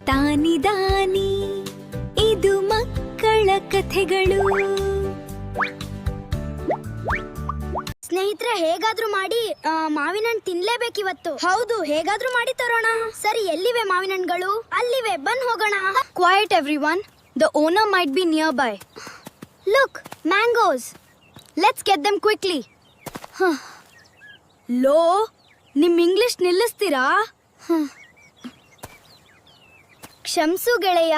ತಾನಿದಾನಿ ಇದು ಮಕ್ಕಳ ಕಥೆಗಳು. ಸ್ನೇಹಿತರೆ, ಹೇಗಾದ್ರೂ ಮಾಡಿ ಮಾವಿನ ಹಣ್ಣು ತಿನ್ಲೇಬೇಕಿವತ್ತು. ಹೌದು, ಹೇಗಾದ್ರೂ ಮಾಡಿ ತರೋಣ. ಸರಿ, ಎಲ್ಲಿವೆ ಮಾವಿನ ಹಣ್ಣುಗಳು? ಅಲ್ಲಿವೆ, ಬನ್ ಹೋಗೋಣ. Quiet everyone, the owner might be nearby. Look, mangoes. Let's get them quickly. Low, ನಿಮ್ ಇಂಗ್ಲಿಷ್ ನಿಲ್ಲಿಸ್ತೀರಾ? ಕ್ಷಮ್ಸು ಗೆಳೆಯ,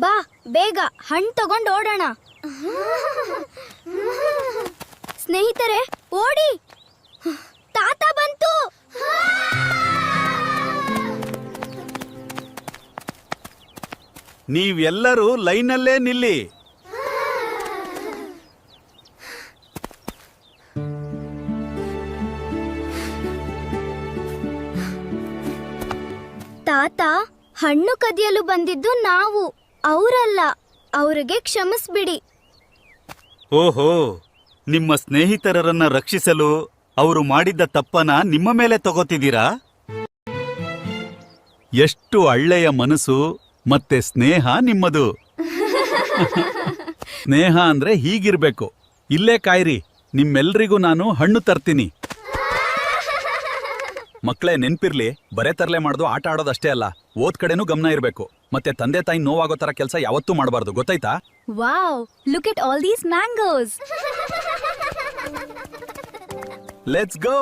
ಬಾ ಬೇಗ ಹಣ್ಣು ತಗೊಂಡು ಓಡೋಣ. ಸ್ನೇಹಿತರೆ, ಓಡಿ, ತಾತ ಬಂತು. ನೀವೆಲ್ಲರೂ ಲೈನಲ್ಲೇ ನಿಲ್ಲಿ. ತಾತ, ಹಣ್ಣು ಕದಿಯಲು ಬಂದಿದ್ದು ನಾವು, ಅವರಲ್ಲ. ಅವರಿಗೆ ಕ್ಷಮಿಸ್ಬಿಡಿ. ಓಹೋ, ನಿಮ್ಮ ಸ್ನೇಹಿತರನ್ನ ರಕ್ಷಿಸಲು ಅವರು ಮಾಡಿದ್ದ ತಪ್ಪನ ನಿಮ್ಮ ಮೇಲೆ ತಗೋತಿದ್ದೀರಾ? ಎಷ್ಟು ಒಳ್ಳೆಯ ಮನಸ್ಸು ಮತ್ತೆ ಸ್ನೇಹ ನಿಮ್ಮದು. ಸ್ನೇಹ ಅಂದ್ರೆ ಹೀಗಿರ್ಬೇಕು. ಇಲ್ಲೇ ಕಾಯ್ರಿ, ನಿಮ್ಮೆಲ್ರಿಗೂ ನಾನು ಹಣ್ಣು ತರ್ತೀನಿ. ಮಕ್ಕಳೇ, ನೆನ್ಪಿರ್ಲಿ, ಬರೇ ತರಲೆ ಮಾಡೋದು ಆಟ ಆಡೋದಷ್ಟೇ ಅಲ್ಲ, ಓದ್ ಕಡೆನೂ ಗಮನ ಇರ್ಬೇಕು. ಮತ್ತೆ ತಂದೆ ತಾಯಿ ನೋವಾಗೋ ತರ ಕೆಲಸ ಯಾವತ್ತೂ ಮಾಡಬಾರ್ದು, ಗೊತ್ತಾಯ್ತಾ? Wow, look at all these mangoes. Let's go!